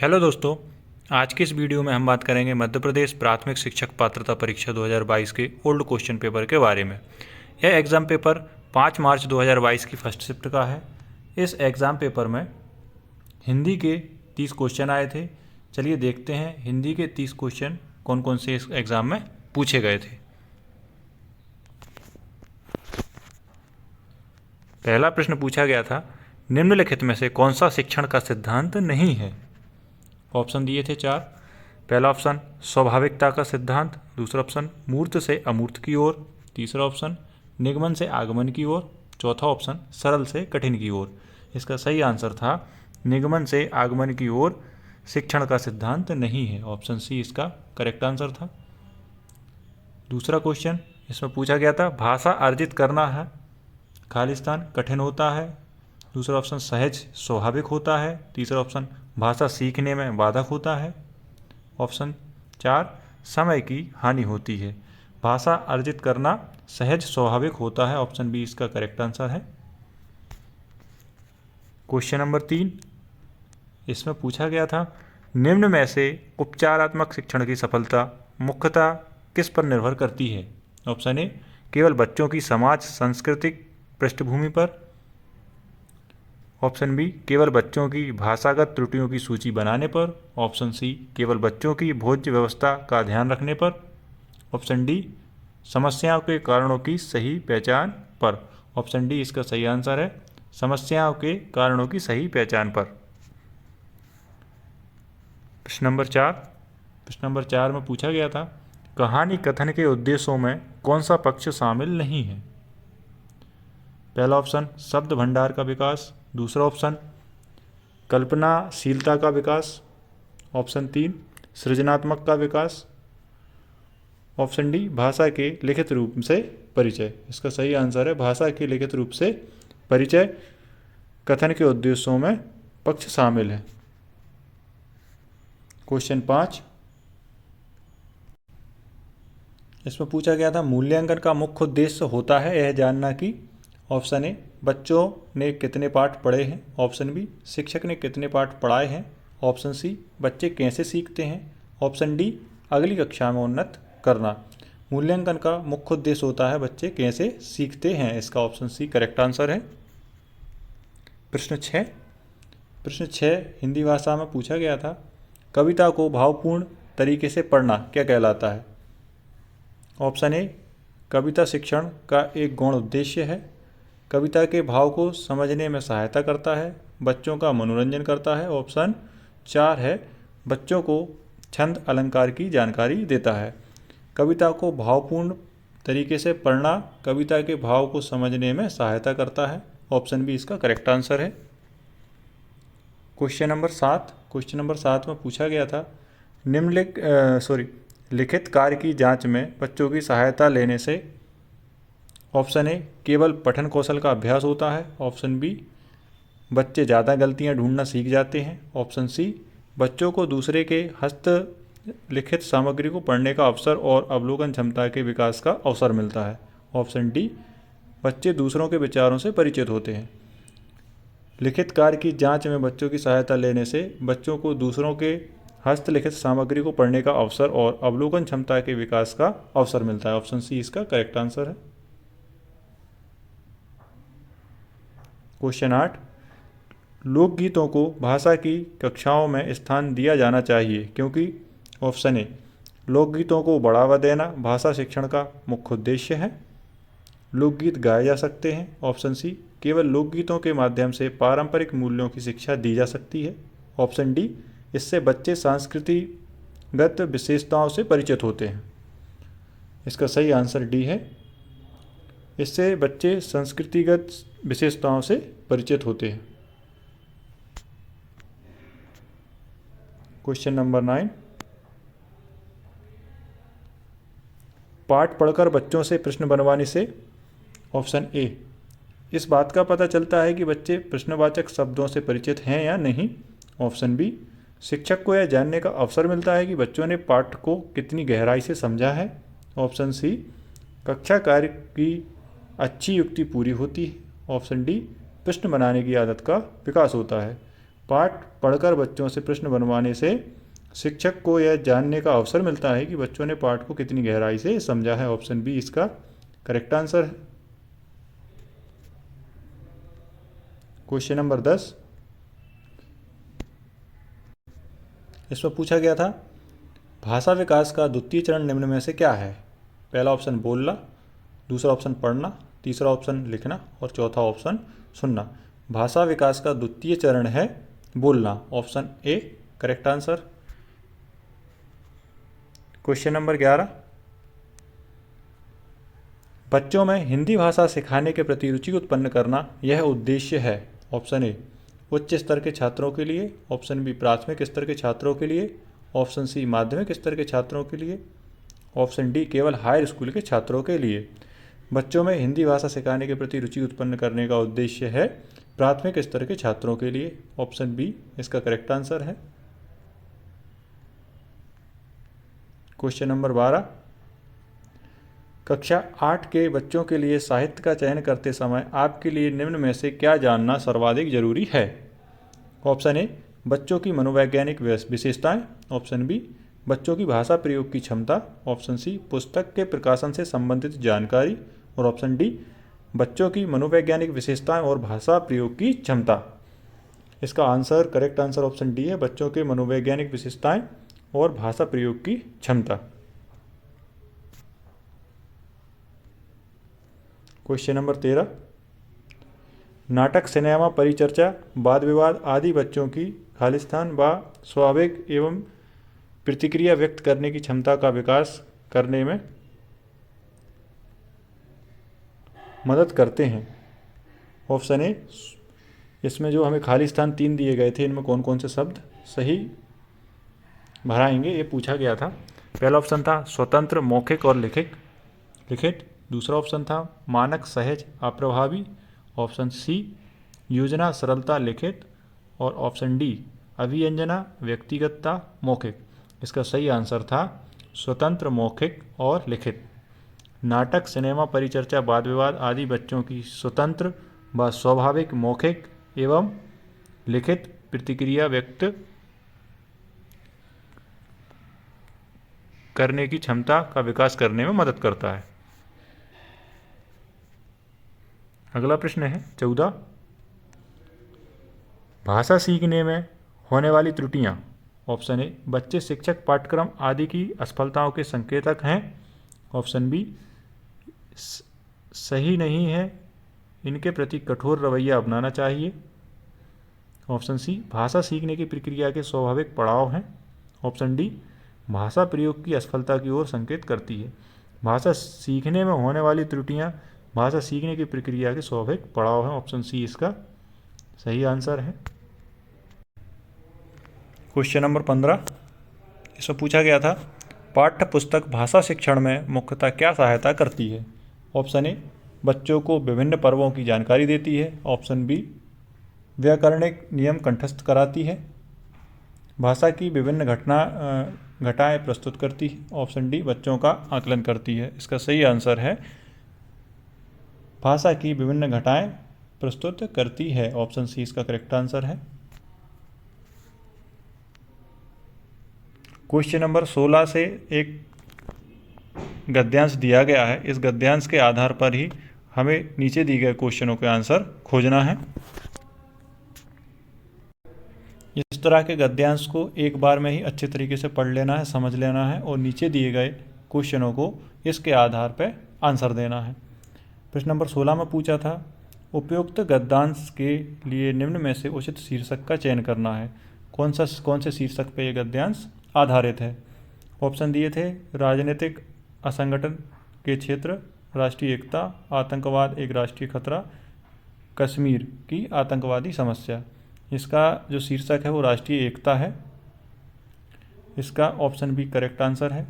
Hello दोस्तों, आज की इस वीडियो में हम बात करेंगे मध्य प्रदेश प्राथमिक शिक्षक पात्रता परीक्षा 2022 के ओल्ड क्वेश्चन पेपर के बारे में। यह एग्ज़ाम पेपर 5 मार्च 2022 की फर्स्ट शिफ्ट का है। इस एग्ज़ाम पेपर में हिंदी के 30 क्वेश्चन आए थे। चलिए देखते हैं हिंदी के 30 क्वेश्चन कौन कौन से इस एग्ज़ाम में पूछे गए थे। पहला प्रश्न पूछा गया था, निम्नलिखित में से कौन सा शिक्षण का सिद्धांत नहीं है। ऑप्शन दिए थे 4। पहला ऑप्शन स्वाभाविकता का सिद्धांत, दूसरा ऑप्शन मूर्त से अमूर्त की ओर, तीसरा ऑप्शन निगमन से आगमन की ओर, चौथा ऑप्शन सरल से कठिन की ओर। इसका सही आंसर था निगमन से आगमन की ओर शिक्षण का सिद्धांत नहीं है। ऑप्शन सी इसका करेक्ट आंसर था। दूसरा क्वेश्चन इसमें पूछा गया था, भाषा अर्जित करना है खालिस्तान कठिन होता है, दूसरा ऑप्शन सहज स्वाभाविक होता है, तीसरा ऑप्शन भाषा सीखने में बाधक होता है, ऑप्शन 4 समय की हानि होती है। भाषा अर्जित करना सहज स्वाभाविक होता है। ऑप्शन बी इसका करेक्ट आंसर है। क्वेश्चन नंबर 3 इसमें पूछा गया था, निम्न में से उपचारात्मक शिक्षण की सफलता मुख्यतः किस पर निर्भर करती है। ऑप्शन ए केवल बच्चों की समाज सांस्कृतिक पृष्ठभूमि पर, ऑप्शन बी केवल बच्चों की भाषागत त्रुटियों की सूची बनाने पर, ऑप्शन सी केवल बच्चों की भोज्य व्यवस्था का ध्यान रखने पर, ऑप्शन डी समस्याओं के कारणों की सही पहचान पर। ऑप्शन डी इसका सही आंसर है, समस्याओं के कारणों की सही पहचान पर। प्रश्न नंबर 4 में पूछा गया था, कहानी कथन के उद्देश्यों में कौन सा पक्ष शामिल नहीं है। पहला ऑप्शन शब्द भंडार का विकास, दूसरा ऑप्शन कल्पनाशीलता का विकास, ऑप्शन 3 सृजनात्मक का विकास, ऑप्शन डी भाषा के लिखित रूप से परिचय। इसका सही आंसर है भाषा के लिखित रूप से परिचय कथन के उद्देश्यों में पक्ष शामिल है। क्वेश्चन 5 इसमें पूछा गया था, मूल्यांकन का मुख्य उद्देश्य होता है यह जानना कि ऑप्शन ए बच्चों ने कितने पाठ पढ़े हैं, ऑप्शन बी शिक्षक ने कितने पाठ पढ़ाए हैं, ऑप्शन सी बच्चे कैसे सीखते हैं, ऑप्शन डी अगली कक्षा में उन्नत करना। मूल्यांकन का मुख्य उद्देश्य होता है बच्चे कैसे सीखते हैं। इसका ऑप्शन सी करेक्ट आंसर है। प्रश्न 6 हिंदी भाषा में पूछा गया था, कविता को भावपूर्ण तरीके से पढ़ना क्या कहलाता है। ऑप्शन ए कविता शिक्षण का एक गौण उद्देश्य है, कविता के भाव को समझने में सहायता करता है, बच्चों का मनोरंजन करता है, ऑप्शन 4 है बच्चों को छंद अलंकार की जानकारी देता है। कविता को भावपूर्ण तरीके से पढ़ना कविता के भाव को समझने में सहायता करता है। ऑप्शन बी इसका करेक्ट आंसर है। क्वेश्चन नंबर 7 में पूछा गया था, लिखित कार्य की जांच में बच्चों की सहायता लेने से ऑप्शन ए केवल पठन कौशल का अभ्यास होता है, ऑप्शन बी बच्चे ज़्यादा गलतियां ढूंढना सीख जाते हैं, ऑप्शन सी बच्चों को दूसरे के हस्तलिखित सामग्री को पढ़ने का अवसर और अवलोकन क्षमता के विकास का अवसर मिलता है, ऑप्शन डी बच्चे दूसरों के विचारों से परिचित होते हैं। लिखित कार्य की जांच में बच्चों की सहायता लेने से बच्चों को दूसरों के हस्तलिखित सामग्री को पढ़ने का अवसर और अवलोकन क्षमता के विकास का अवसर मिलता है। ऑप्शन सी इसका करेक्ट आंसर है। क्वेश्चन 8 लोकगीतों को भाषा की कक्षाओं में स्थान दिया जाना चाहिए क्योंकि ऑप्शन ए लोकगीतों को बढ़ावा देना भाषा शिक्षण का मुख्य उद्देश्य है, लोकगीत गाए जा सकते हैं, ऑप्शन सी केवल लोकगीतों के माध्यम से पारंपरिक मूल्यों की शिक्षा दी जा सकती है, ऑप्शन डी इससे बच्चे सांस्कृतिगत विशेषताओं से परिचित होते हैं। इसका सही आंसर डी है, इससे बच्चे संस्कृतिगत विशेषताओं से परिचित होते हैं। क्वेश्चन नंबर 9 पाठ पढ़कर बच्चों से प्रश्न बनवाने से ऑप्शन ए इस बात का पता चलता है कि बच्चे प्रश्नवाचक शब्दों से परिचित हैं या नहीं, ऑप्शन बी शिक्षक को यह जानने का अवसर मिलता है कि बच्चों ने पाठ को कितनी गहराई से समझा है, ऑप्शन सी कक्षा कार्य की अच्छी युक्ति पूरी होती है, ऑप्शन डी प्रश्न बनाने की आदत का विकास होता है। पाठ पढ़कर बच्चों से प्रश्न बनवाने से शिक्षक को यह जानने का अवसर मिलता है कि बच्चों ने पाठ को कितनी गहराई से समझा है। ऑप्शन बी इसका करेक्ट आंसर है। क्वेश्चन नंबर 10, इसमें पूछा गया था भाषा विकास का द्वितीय चरण निम्न में से क्या है। पहला ऑप्शन बोलना, दूसरा ऑप्शन पढ़ना, तीसरा ऑप्शन लिखना और चौथा ऑप्शन सुनना। भाषा विकास का द्वितीय चरण है बोलना। Option A correct answer. Question number 11, बच्चों में हिंदी भाषा सिखाने के प्रति रुचि उत्पन्न करना यह उद्देश्य है। ऑप्शन ए उच्च स्तर के छात्रों के लिए, ऑप्शन बी प्राथमिक स्तर के छात्रों के लिए, ऑप्शन सी माध्यमिक स्तर के छात्रों के लिए, ऑप्शन डी केवल हायर स्कूल के छात्रों के लिए। बच्चों में हिंदी भाषा सिखाने के प्रति रुचि उत्पन्न करने का उद्देश्य है प्राथमिक स्तर के छात्रों के लिए। ऑप्शन बी इसका करेक्ट आंसर है। क्वेश्चन नंबर 12, कक्षा 8 के बच्चों के लिए साहित्य का चयन करते समय आपके लिए निम्न में से क्या जानना सर्वाधिक जरूरी है। ऑप्शन ए बच्चों की मनोवैज्ञानिक विशेषताएं, ऑप्शन बी बच्चों की भाषा प्रयोग की क्षमता, ऑप्शन सी पुस्तक के प्रकाशन से संबंधित जानकारी और ऑप्शन डी बच्चों की मनोवैज्ञानिक विशेषताएं और भाषा प्रयोग की क्षमता। इसका answer correct answer option D है, बच्चों के मनोवैज्ञानिक विशेषताएं और भाषा प्रयोग की क्षमता। क्वेश्चन नंबर 13, नाटक, सिनेमा, परिचर्चा, वाद विवाद आदि बच्चों की खालिस्तान व स्वाभाविक एवं प्रतिक्रिया व्यक्त करने की क्षमता का विकास करने में मदद करते हैं। ऑप्शन ए, इसमें जो हमें खालिस्तान 3 दिए गए थे, इनमें कौन कौन से शब्द सही भराएंगे ये पूछा गया था। पहला ऑप्शन था स्वतंत्र, मौखिक और लिखित। दूसरा ऑप्शन था मानक, सहज, अप्रभावी। ऑप्शन सी योजना, सरलता, लिखित और ऑप्शन डी अभिव्यंजना, व्यक्तिगतता, मौखिक। इसका सही आंसर था स्वतंत्र, मौखिक और लिखित। नाटक, सिनेमा, परिचर्चा, वाद विवाद आदि बच्चों की स्वतंत्र व स्वाभाविक मौखिक एवं लिखित प्रतिक्रिया व्यक्त करने की क्षमता का विकास करने में मदद करता है। अगला प्रश्न है 14, भाषा सीखने में होने वाली त्रुटियां। ऑप्शन ए बच्चे शिक्षक पाठ्यक्रम आदि की असफलताओं के संकेतक हैं। ऑप्शन बी सही नहीं है, इनके प्रति कठोर रवैया अपनाना चाहिए। ऑप्शन सी भाषा सीखने की प्रक्रिया के स्वाभाविक पड़ाव हैं। ऑप्शन डी भाषा प्रयोग की असफलता की ओर संकेत करती है। भाषा सीखने में होने वाली त्रुटियां भाषा सीखने की प्रक्रिया के स्वाभाविक पड़ाव हैं। ऑप्शन सी इसका सही आंसर है। क्वेश्चन नंबर 15, इसमें पूछा गया था पाठ्य पुस्तक भाषा शिक्षण में मुख्यतः क्या सहायता करती है। ऑप्शन ए बच्चों को विभिन्न पर्वों की जानकारी देती है। ऑप्शन बी व्याकरणिक नियम कंठस्थ कराती है। भाषा की विभिन्न घटाएं प्रस्तुत करती है। ऑप्शन डी बच्चों का आकलन करती है। इसका सही आंसर है भाषा की विभिन्न घटाएं प्रस्तुत करती है। ऑप्शन सी इसका करेक्ट आंसर है। क्वेश्चन नंबर 16 से एक गद्यांश दिया गया है। इस गद्यांश के आधार पर ही हमें नीचे दिए गए क्वेश्चनों के आंसर खोजना है। इस तरह के गद्यांश को एक बार में ही अच्छे तरीके से पढ़ लेना है, समझ लेना है और नीचे दिए गए क्वेश्चनों को इसके आधार पर आंसर देना है। प्रश्न नंबर 16 में पूछा था उपयुक्त गद्यांश के लिए निम्न में से उचित शीर्षक का चयन करना है। कौन से शीर्षक पे ये गद्यांश आधारित है। ऑप्शन दिए थे राजनीतिक असंगठन के क्षेत्र, राष्ट्रीय एकता, आतंकवाद एक राष्ट्रीय खतरा, कश्मीर की आतंकवादी समस्या। इसका जो शीर्षक है वो राष्ट्रीय एकता है। इसका ऑप्शन बी करेक्ट आंसर है।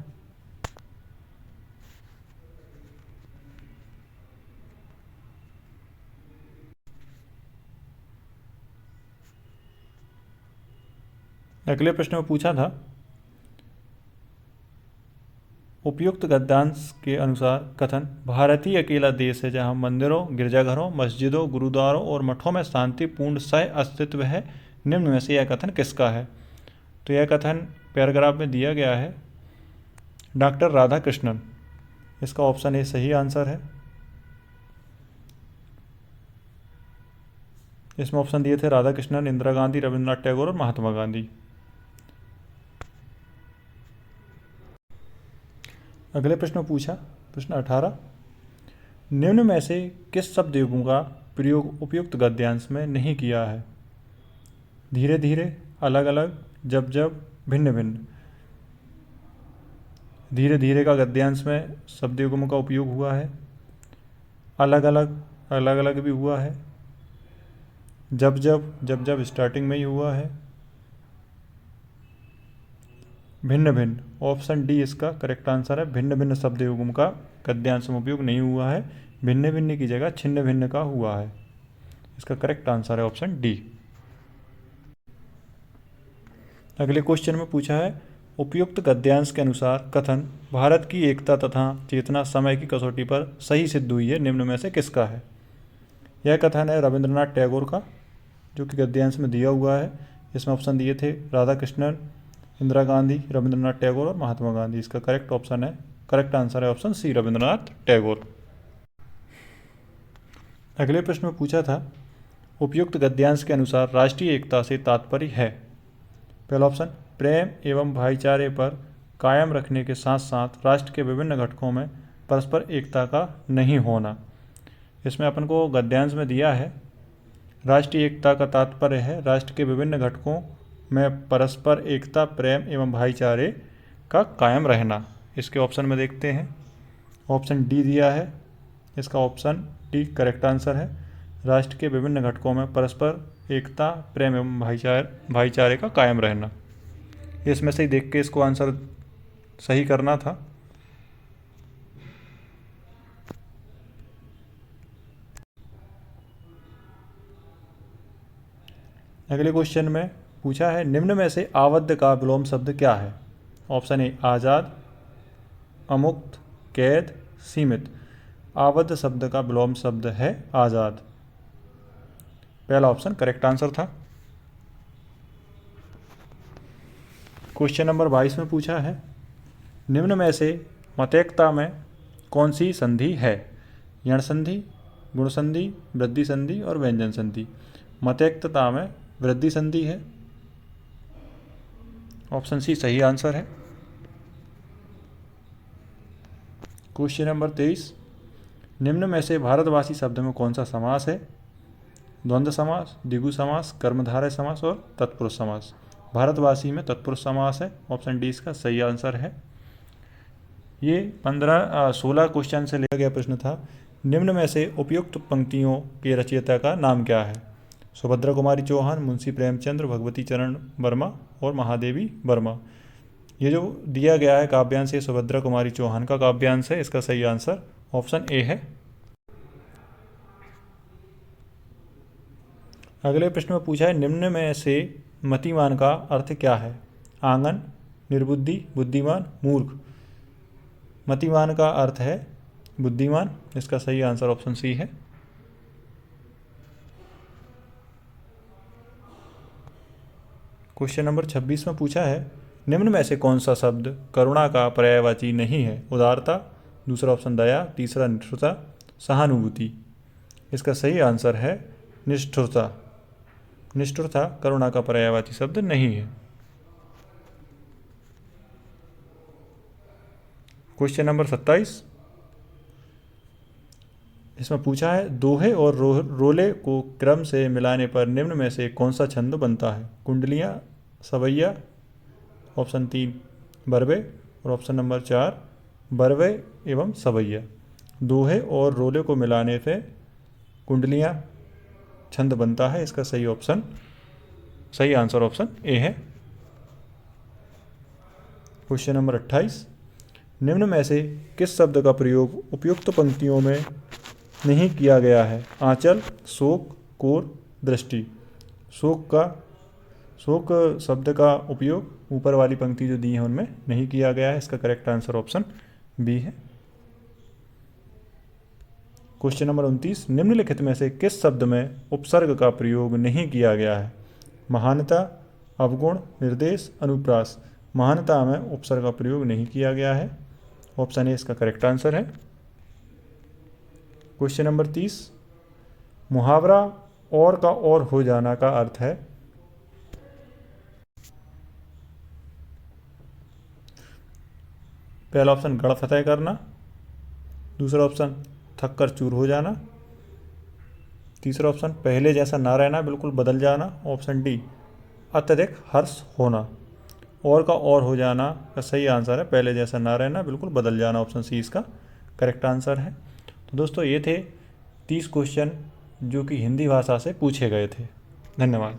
अगले प्रश्न में पूछा था उपयुक्त गद्यांश के अनुसार कथन भारतीय अकेला देश है जहां मंदिरों, गिरजाघरों, मस्जिदों, गुरुद्वारों और मठों में शांतिपूर्ण सह अस्तित्व है निम्न में से यह कथन किसका है? तो यह कथन पैराग्राफ में दिया गया है डॉक्टर राधा कृष्णन। इसका ऑप्शन ए सही आंसर है। इसमें ऑप्शन दिए थे राधा कृष्णन, इंदिरा गांधी, रविंद्रनाथ टैगोर और महात्मा गांधी। अगले प्रश्न में पूछा, प्रश्न 18, निम्न में से किस शब्द युग्म का प्रयोग उपयुक्त गद्यांश में नहीं किया है? धीरे धीरे, अलग अलग, जब जब, भिन्न भिन्न। धीरे धीरे का गद्यांश में शब्द युग्म का उपयोग हुआ है, अलग अलग, अलग अलग भी हुआ है, जब जब, जब जब स्टार्टिंग में ही हुआ है, भिन्न भिन्न। ऑप्शन डी इसका करेक्ट आंसर है। भिन्न भिन्न शब्द युग्म का गद्यांश में उपयोग नहीं हुआ है, भिन्न भिन्न की जगह छिन्न भिन्न का हुआ है। इसका करेक्ट आंसर है ऑप्शन डी। अगले क्वेश्चन में पूछा है, उपयुक्त गद्यांश के अनुसार कथन भारत की एकता तथा चेतना समय की कसौटी पर सही सिद्ध हुई है, निम्न में से किसका है? यह कथन है रविंद्रनाथ टैगोर का, जो कि गद्यांश में दिया हुआ है। इसमें ऑप्शन दिए थे राधा कृष्णन, इंदिरा गांधी, रविंद्रनाथ टैगोर और महात्मा गांधी। इसका करेक्ट आंसर है ऑप्शन सी, रविंद्रनाथ टैगोर। अगले प्रश्न में पूछा था, उपयुक्त गद्यांश के अनुसार राष्ट्रीय एकता से तात्पर्य है? पहला ऑप्शन, प्रेम एवं भाईचारे पर कायम रखने के साथ साथ राष्ट्र के विभिन्न घटकों में परस्पर एकता का नहीं होना। इसमें अपन को गद्यांश में दिया है राष्ट्रीय एकता का तात्पर्य है राष्ट्र के विभिन्न घटकों में परस्पर एकता, प्रेम एवं भाईचारे का कायम रहना। इसके ऑप्शन में देखते हैं, ऑप्शन डी दिया है। इसका ऑप्शन डी करेक्ट आंसर है। राष्ट्र के विभिन्न घटकों में परस्पर एकता, प्रेम एवं भाईचारे का कायम रहना। इसमें से ही देख के इसको आंसर सही करना था। अगले क्वेश्चन में पूछा है, निम्न में से आबद्ध का विलोम शब्द क्या है? ऑप्शन ए आज़ाद, अमुक्त, कैद, सीमित। आबद्ध शब्द का विलोम शब्द है आज़ाद। पहला ऑप्शन करेक्ट आंसर था। क्वेश्चन नंबर 22 में पूछा है, निम्न में से मतैक्ता में कौन सी संधि है? यण संधि, गुण संधि, वृद्धि संधि और व्यंजन संधि। मतैक्तता में वृद्धि संधि है। ऑप्शन सी सही आंसर है। क्वेश्चन नंबर 23, निम्न में से भारतवासी शब्द में कौन सा समास है? द्वंद्व समास, द्विगु समास, कर्मधारय समास और तत्पुरुष समास। भारतवासी में तत्पुरुष समास है। ऑप्शन डी इसका सही आंसर है। ये 16 क्वेश्चन से लिया गया प्रश्न था। निम्न में से उपयुक्त पंक्तियों के रचयिता का नाम क्या है? सुभद्रा कुमारी चौहान, मुंशी प्रेमचंद्र, भगवती चरण वर्मा और महादेवी वर्मा। ये जो दिया गया है काव्यांश, ये सुभद्रा कुमारी चौहान का काव्यांश है। इसका सही आंसर ऑप्शन ए है। अगले प्रश्न में पूछा है, निम्न में से मतिमान का अर्थ क्या है? आंगन, निर्बुद्धि, बुद्धिमान, मूर्ख। मतिमान का अर्थ है बुद्धिमान। इसका सही आंसर ऑप्शन सी है। क्वेश्चन नंबर 26 में पूछा है, निम्न में से कौन सा शब्द करुणा का पर्यायवाची नहीं है? उदारता, दूसरा ऑप्शन दया, तीसरा निष्ठुरता, सहानुभूति। इसका सही आंसर है निष्ठुरता। निष्ठुरता करुणा का पर्यायवाची शब्द नहीं है। क्वेश्चन नंबर 27, इसमें पूछा है, दोहे और रोले को क्रम से मिलाने पर निम्न में से कौन सा छंद बनता है? कुंडलियाँ, सवैया, ऑप्शन 3 बरवे और ऑप्शन नंबर 4 बरवे एवं सवैया। दोहे और रोले को मिलाने से कुंडलियाँ छंद बनता है। इसका सही आंसर ऑप्शन ए है। क्वेश्चन नंबर 28, निम्न में से किस शब्द का प्रयोग उपयुक्त पंक्तियों में नहीं किया गया है? आंचल, शोक, कोर, दृष्टि। शोक शब्द का उपयोग ऊपर वाली पंक्ति जो दी है उनमें नहीं किया गया है। इसका करेक्ट आंसर ऑप्शन बी है। क्वेश्चन नंबर 29, निम्नलिखित में से किस शब्द में उपसर्ग का प्रयोग नहीं किया गया है? महानता, अवगुण, निर्देश, अनुप्रास। महानता में उपसर्ग का प्रयोग नहीं किया गया है। ऑप्शन ए इसका करेक्ट आंसर है। क्वेश्चन नंबर 30, मुहावरा और का और हो जाना का अर्थ है। पहला ऑप्शन गढ़ फतेह करना, दूसरा ऑप्शन थक कर चूर हो जाना, तीसरा ऑप्शन पहले जैसा ना रहना बिल्कुल बदल जाना, ऑप्शन डी अत्यधिक हर्ष होना। और का और हो जाना का सही आंसर है पहले जैसा ना रहना बिल्कुल बदल जाना, ऑप्शन सी इसका करेक्ट आंसर है। तो दोस्तों ये थे 30 क्वेश्चन जो कि हिंदी भाषा से पूछे गए थे। धन्यवाद।